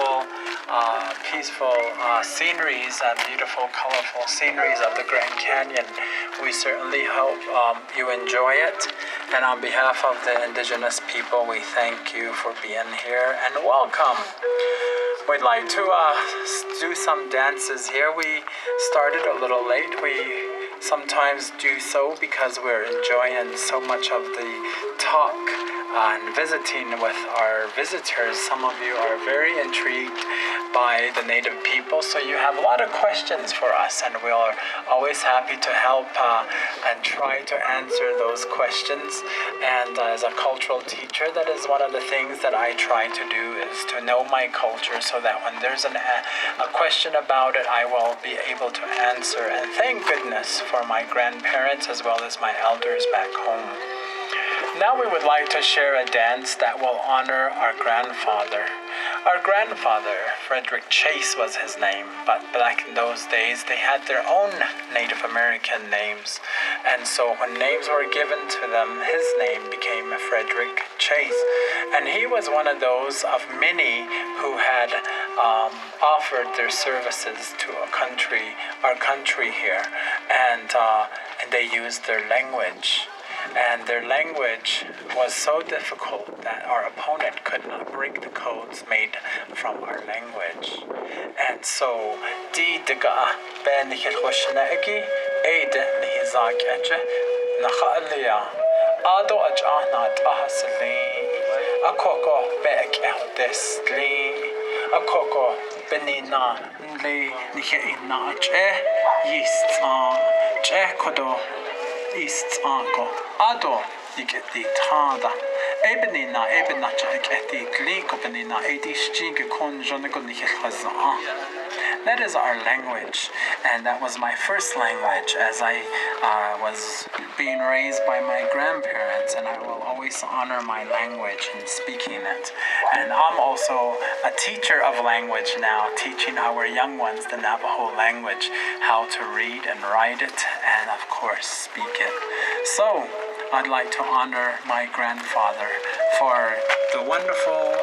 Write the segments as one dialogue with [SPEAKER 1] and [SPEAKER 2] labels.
[SPEAKER 1] beautiful, peaceful sceneries and beautiful, colorful sceneries of the Grand Canyon. We certainly hope you enjoy it. And on behalf of the indigenous people, we thank you for being here and welcome. We'd like to do some dances here. We started a little late. We sometimes do so because we're enjoying so much of the talk and visiting with our visitors. Some of you are very intrigued by the Native people, so you have a lot of questions for us, and we are always happy to help and try to answer those questions. And as a cultural teacher, that is one of the things that I try to do, is to know my culture so that when there's a question about it, I will be able to answer. And thank goodness for my grandparents as well as my elders back home. Now we would like to share a dance that will honor our grandfather. Our grandfather, Frederick Chase was his name, but back in those days they had their own Native American names. And so when names were given to them, his name became Frederick Chase. And he was one of those of many who had offered their services to our country here. And they used their language. And their language was so difficult that our opponent could not break the codes made from our language. And so, di diga ben nikhilkhoshnagi aid nihizak eje nakhalia ado ajana tahasli akoko beek ehdesli akoko benina nli nikhina eje yist che kodo East Anko Ado Niketi Tada Ebenina Chaketi Gliko Benina Edishjig Konjonego Nikhaza. That is our language, and that was my first language as I was being raised by my grandparents, and I will always honor my language in speaking it. And I'm also a teacher of language now, teaching our young ones the Navajo language, how to read and write it, and of course speak it. So I'd like to honor my grandfather for the wonderful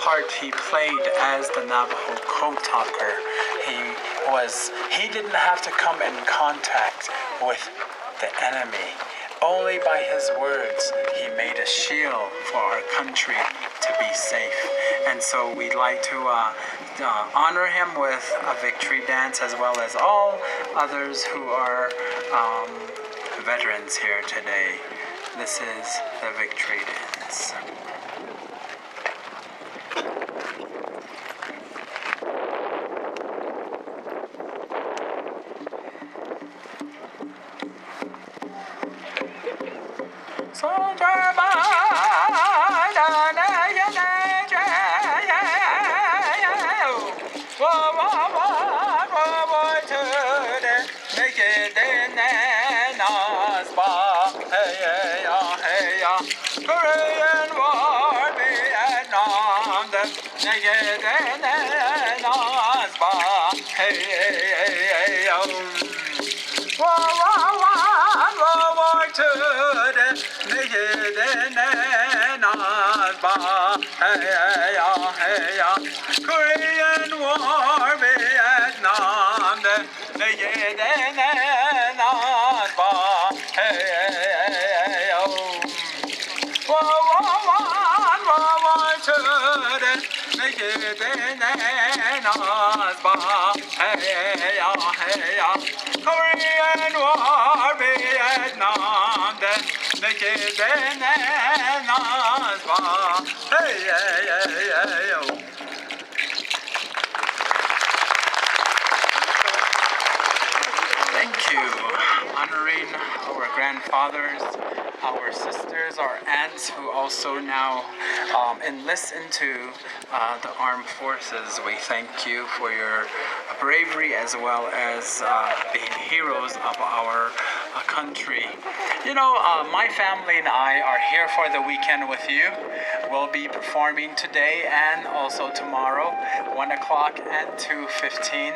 [SPEAKER 1] part he played as the Navajo code talker. He didn't have to come in contact with the enemy. Only by his words he made a shield for our country to be safe. And so we'd like to honor him with a victory dance, as well as all others who are veterans here today. This is the victory dance. Korean War, Vietnam, the Korean War, Vietnam, Korean War, Vietnam, Thank you. Honoring our grandfathers, our sisters, our aunts who also now enlist into the armed forces. We thank you for your bravery as well as being heroes of our country. You know, my family and I are here for the weekend with you. We'll be performing today and also tomorrow, 1 o'clock and 2:15.